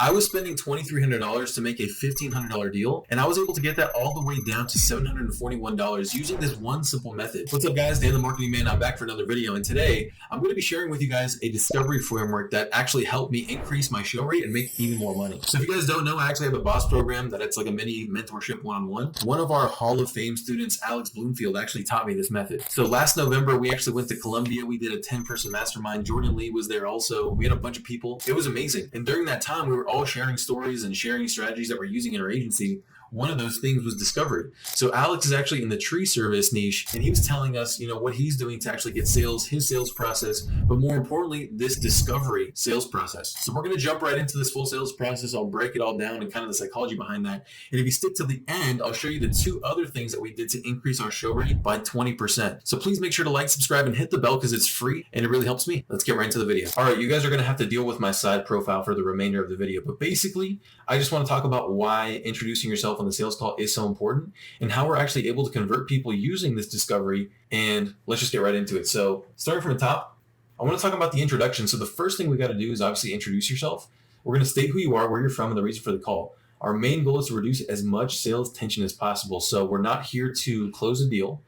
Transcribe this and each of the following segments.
I was spending $2,300 to make a $1,500 deal, and I was able to get that all the way down to $741 using this one simple method. What's up, guys? Dan the Marketing Man. I'm back for another video, and today I'm going to be sharing with you guys a discovery framework that actually helped me increase my show rate and make even more money. So if you guys don't know, I actually have a B.O.S.S program that it's like a mini mentorship one-on-one. One of our Hall of Fame students, Alex Bloomfield, actually taught me this method. So last November, we actually went to Colombia. We did a 10-person mastermind. Jordan Lee was there also. We had a bunch of people. It was amazing. And during that time, we were all sharing stories and sharing strategies that we're using in our agency. One of those things was discovery. So Alex is actually in the tree service niche, and he was telling us, what he's doing to actually get sales, his sales process, but more importantly, this discovery sales process. So we're going to jump right into this full sales process. I'll break it all down and kind of the psychology behind that. And if you stick to the end, I'll show you the two other things that we did to increase our show rate by 20%. So please make sure to like, subscribe, and hit the bell because it's free and it really helps me. Let's get right into the video. All right, you guys are going to have to deal with my side profile for the remainder of the video, but basically, I just want to talk about why introducing yourself on the sales call is so important and how we're actually able to convert people using this discovery. And let's just get right into it. So starting from the top, I want to talk about the introduction. So the first thing we got to do is obviously introduce yourself. We're going to state who you are, where you're from, and the reason for the call. Our main goal is to reduce as much sales tension as possible. So we're not here to close a deal.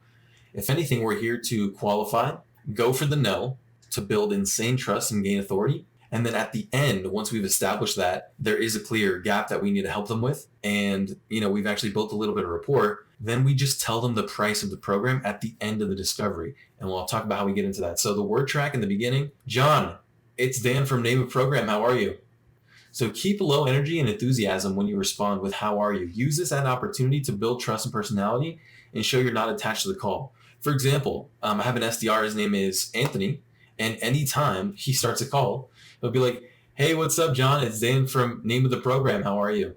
If anything, we're here to qualify, go for the no, to build insane trust and gain authority. And then at the end, once we've established that there is a clear gap that we need to help them with, and we've actually built a little bit of rapport, then we just tell them the price of the program at the end of the discovery. And we'll talk about how we get into that. So the word track in the beginning, John, it's Dan from Name of Program. How are you? So keep low energy and enthusiasm when you respond with how are you. Use this as an opportunity to build trust and personality and show you're not attached to the call. For example, I have an SDR, his name is Anthony, and anytime he starts a call, he'll be like, hey, what's up, John? It's Dan from Name of the Program. How are you?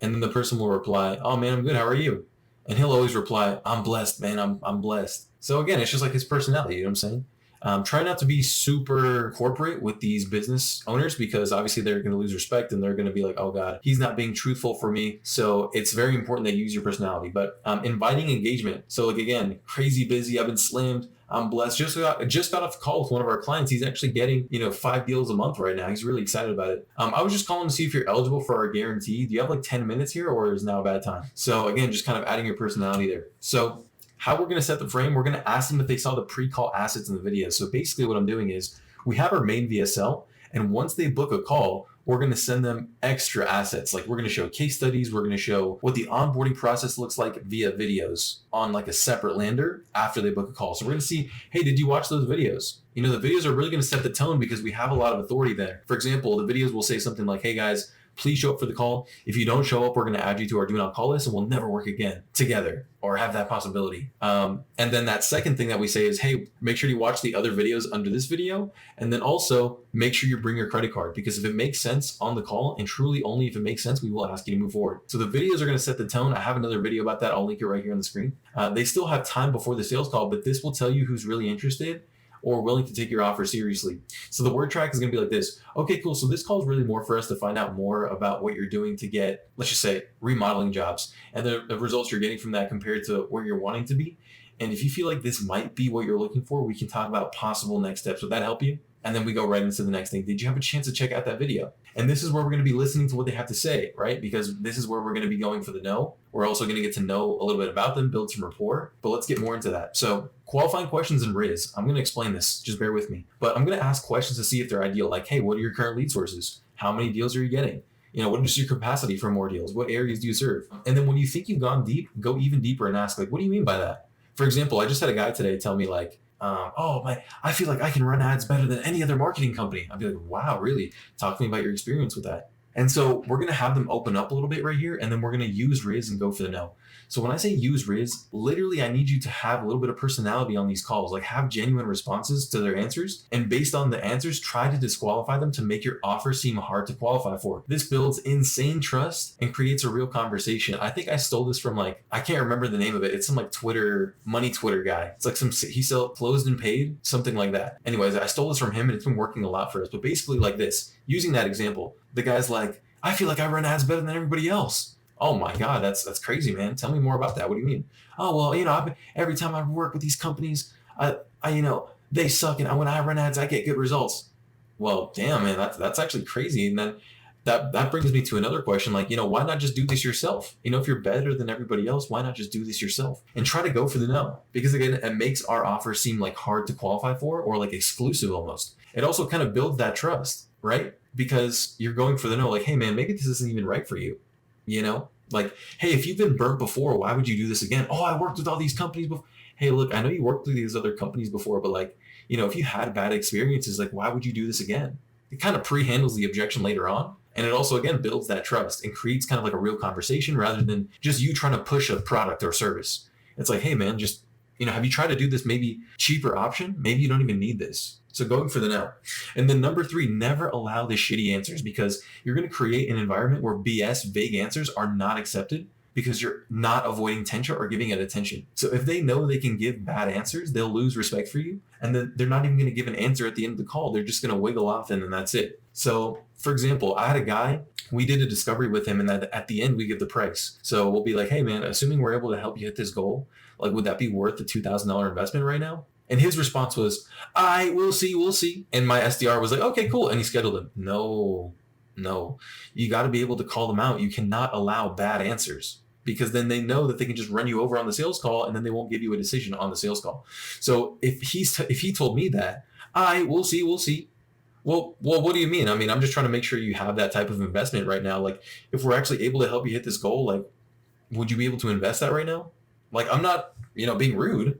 And then the person will reply, oh, man, I'm good. How are you? And he'll always reply, I'm blessed, man. I'm blessed. So again, it's just like his personality. You know what I'm saying? Try not to be super corporate with these business owners because obviously they're going to lose respect and they're going to be like, oh God, he's not being truthful for me. So it's very important that you use your personality, but inviting engagement. So like, again, crazy busy. I've been slammed. I'm blessed. Just got off a call with one of our clients. He's actually getting, 5 deals a month right now. He's really excited about it. I was just calling to see if you're eligible for our guarantee. Do you have like 10 minutes here or is now a bad time? So again, just kind of adding your personality there. So how we're going to set the frame, we're going to ask them if they saw the pre-call assets in the video. So basically what I'm doing is we have our main VSL, and once they book a call, we're going to send them extra assets. Like we're going to show case studies. We're going to show what the onboarding process looks like via videos on like a separate lander after they book a call. So we're going to see, hey, did you watch those videos? The videos are really going to set the tone because we have a lot of authority there. For example, the videos will say something like, hey guys, please show up for the call. If you don't show up, we're going to add you to our do not call list and we'll never work again together or have that possibility. And then that second thing that we say is, hey, make sure you watch the other videos under this video. And then also make sure you bring your credit card because if it makes sense on the call and truly only if it makes sense, we will ask you to move forward. So the videos are going to set the tone. I have another video about that. I'll link it right here on the screen. They still have time before the sales call, but this will tell you who's really interested or willing to take your offer seriously. So the word track is going to be like this. Okay, cool. So this call is really more for us to find out more about what you're doing to get, let's just say, remodeling jobs and the results you're getting from that compared to where you're wanting to be. And if you feel like this might be what you're looking for, we can talk about possible next steps. Would that help you? And then we go right into the next thing. Did you have a chance to check out that video? And this is where we're going to be listening to what they have to say, right? Because this is where we're going to be going for the no. We're also going to get to know a little bit about them, build some rapport, but let's get more into that. So qualifying questions in Riz. I'm going to explain this. Just bear with me. But I'm going to ask questions to see if they're ideal. Like, hey, what are your current lead sources? How many deals are you getting? What is your capacity for more deals? What areas do you serve? And then when you think you've gone deep, go even deeper and ask, like, what do you mean by that? For example, I just had a guy today tell me like, I feel like I can run ads better than any other marketing company. I'd be like, wow, really? Talk to me about your experience with that. And so we're going to have them open up a little bit right here, and then we're going to use Riz and go for the no. So when I say use Riz, literally I need you to have a little bit of personality on these calls, like have genuine responses to their answers. And based on the answers, try to disqualify them to make your offer seem hard to qualify for. This builds insane trust and creates a real conversation. I think I stole this from I can't remember the name of it. It's some Twitter, money Twitter guy. It's like he sell closed and paid, something like that. Anyways, I stole this from him and it's been working a lot for us. But basically like this, using that example, the guy's like, I feel like I run ads better than everybody else. Oh my God, that's crazy, man. Tell me more about that. What do you mean? Oh, well, every time I work with these companies, they suck. And when I run ads, I get good results. Well, damn, man, that's actually crazy. And then that brings me to another question. Like, why not just do this yourself? If you're better than everybody else, why not just do this yourself and try to go for the no? Because again, it makes our offer seem like hard to qualify for or like exclusive almost. It also kind of builds that trust, right? Because you're going for the no, like, hey man, maybe this isn't even right for you. Like, hey, if you've been burnt before, why would you do this again? Oh, I worked with all these companies before. Hey, look, I know you worked with these other companies before, but like, if you had bad experiences, like, why would you do this again? It kind of pre-handles the objection later on. And it also, again, builds that trust and creates kind of like a real conversation rather than just you trying to push a product or service. It's like, hey, man, just, have you tried to do this maybe cheaper option? Maybe you don't even need this. So going for the no. And then number 3, never allow the shitty answers, because you're going to create an environment where BS, vague answers, are not accepted because you're not avoiding tension or giving it attention. So if they know they can give bad answers, they'll lose respect for you. And then they're not even going to give an answer at the end of the call. They're just going to wiggle off and then that's it. So for example, I had a guy, we did a discovery with him, and at the end we give the price. So we'll be like, hey man, assuming we're able to help you hit this goal, like, would that be worth the $2,000 investment right now? And his response was, we'll see. And my SDR was like, okay, cool. And he scheduled him. No, you got to be able to call them out. You cannot allow bad answers, because then they know that they can just run you over on the sales call and then they won't give you a decision on the sales call. So if he told me that, we'll see. Well, what do you mean? I mean, I'm just trying to make sure you have that type of investment right now. Like, if we're actually able to help you hit this goal, like, would you be able to invest that right now? Like, I'm not, being rude.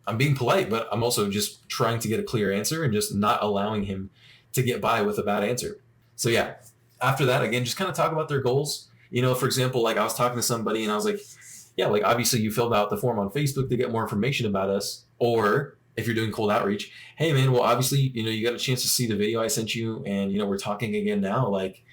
I'm being polite, but I'm also just trying to get a clear answer and just not allowing him to get by with a bad answer. So yeah, after that, again, just kind of talk about their goals. For example, like I was talking to somebody and I was like, yeah, like obviously you filled out the form on Facebook to get more information about us. Or if you're doing cold outreach, hey man, well, obviously, you got a chance to see the video I sent you and, we're talking again now. Like,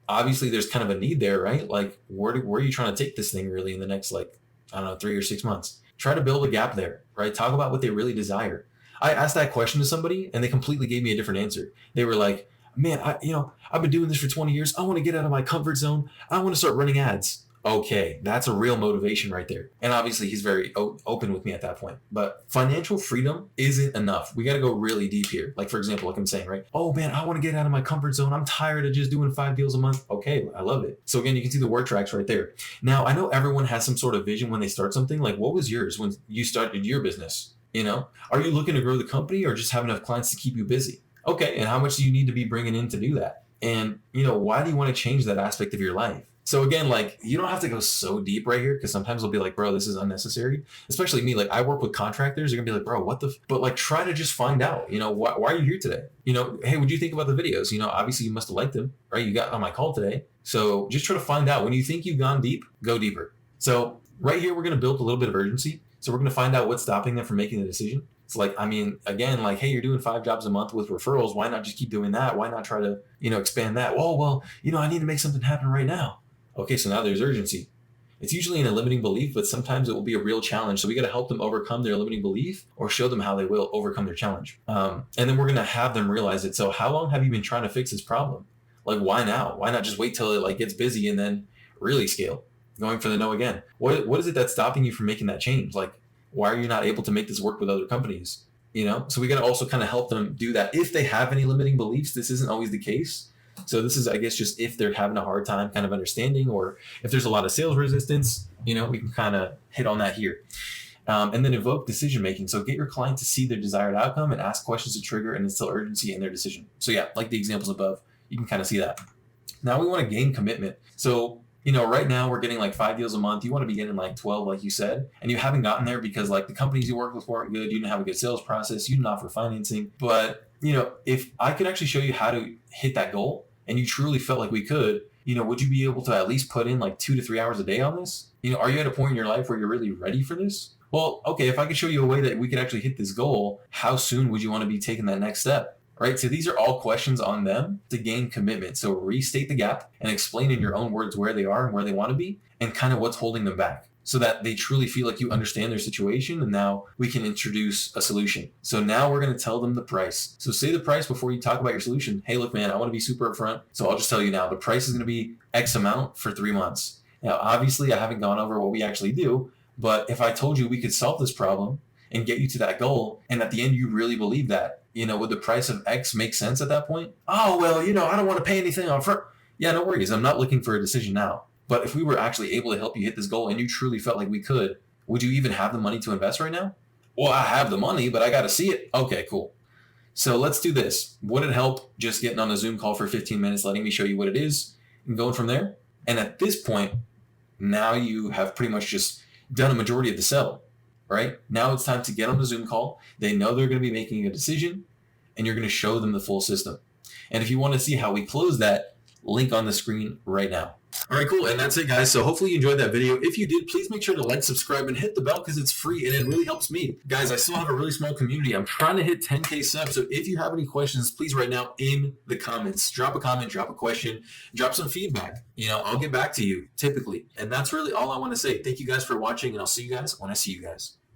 obviously there's kind of a need there, right? Like, where are you trying to take this thing really in the next, like, I don't know, 3 or 6 months? Try to build a gap there, right? Talk about what they really desire. I asked that question to somebody and they completely gave me a different answer. They were like, man, I've been doing this for 20 years. I want to get out of my comfort zone. I want to start running ads. Okay, that's a real motivation right there. And obviously he's very open with me at that point. But financial freedom isn't enough. We got to go really deep here. Like, for example, like I'm saying, right? Oh man, I want to get out of my comfort zone. I'm tired of just doing 5 deals a month. Okay, I love it. So again, you can see the word tracks right there. Now, I know everyone has some sort of vision when they start something. Like, what was yours when you started your business? Are you looking to grow the company or just have enough clients to keep you busy? Okay, and how much do you need to be bringing in to do that? And, why do you want to change that aspect of your life? So again, like, you don't have to go so deep right here, because sometimes they'll be like, bro, this is unnecessary. Especially me, like I work with contractors. You're gonna be like, bro, what the? But like, try to just find out, why are you here today? Hey, what do you think about the videos? Obviously you must have liked them, right? You got on my call today. So just try to find out. When you think you've gone deep, go deeper. So right here, we're gonna build a little bit of urgency. So we're gonna find out what's stopping them from making the decision. It's like, I mean, again, like, hey, you're doing 5 jobs a month with referrals. Why not just keep doing that? Why not try to, expand that? Oh, well, I need to make something happen right now. Okay, so now there's urgency. It's usually in a limiting belief, but sometimes it will be a real challenge. So we got to help them overcome their limiting belief or show them how they will overcome their challenge. And then we're going to have them realize it. So how long have you been trying to fix this problem? Like, why now? Why not just wait till it like gets busy and then really scale? Going for the no again. What is it that's stopping you from making that change? Like, why are you not able to make this work with other companies? So we got to also kind of help them do that. If they have any limiting beliefs, this isn't always the case. So this is, I guess, just if they're having a hard time kind of understanding, or if there's a lot of sales resistance, we can kind of hit on that here. And then evoke decision making. So get your client to see their desired outcome and ask questions to trigger and instill urgency in their decision. So yeah, like the examples above, you can kind of see that. Now we want to gain commitment. So right now we're getting like 5 deals a month. You want to be getting like 12, like you said, and you haven't gotten there because like the companies you work with weren't good. You didn't have a good sales process. You didn't offer financing. But, if I could actually show you how to hit that goal and you truly felt like we could, would you be able to at least put in like 2 to 3 hours a day on this? Are you at a point in your life where you're really ready for this? Well, okay, if I could show you a way that we could actually hit this goal, how soon would you want to be taking that next step? Right? So these are all questions on them to gain commitment. So restate the gap and explain in your own words where they are and where they want to be and kind of what's holding them back, so that they truly feel like you understand their situation. And now we can introduce a solution. So now we're going to tell them the price. So say the price before you talk about your solution. Hey, look, man, I want to be super upfront. So I'll just tell you now, the price is going to be X amount for 3 months. Now, obviously I haven't gone over what we actually do, but if I told you we could solve this problem and get you to that goal, and at the end you really believe that, would the price of X make sense at that point? Oh, well, I don't want to pay anything up front. Yeah, no worries. I'm not looking for a decision now. But if we were actually able to help you hit this goal and you truly felt like we could, would you even have the money to invest right now? Well, I have the money, but I got to see it. Okay, cool. So let's do this. Would it help just getting on a Zoom call for 15 minutes, letting me show you what it is and going from there? And at this point, now you have pretty much just done a majority of the sell, right? Now it's time to get on the Zoom call. They know they're going to be making a decision and you're going to show them the full system. And if you want to see how we close that, link on the screen right now. All right, cool. And that's it, guys. So hopefully you enjoyed that video. If you did, please make sure to like, subscribe, and hit the bell because it's free and it really helps me. Guys, I still have a really small community. I'm trying to hit 10K subs. So if you have any questions, please right now in the comments. Drop a comment, drop a question, drop some feedback. I'll get back to you typically. And that's really all I want to say. Thank you guys for watching, and I'll see you guys when I see you guys.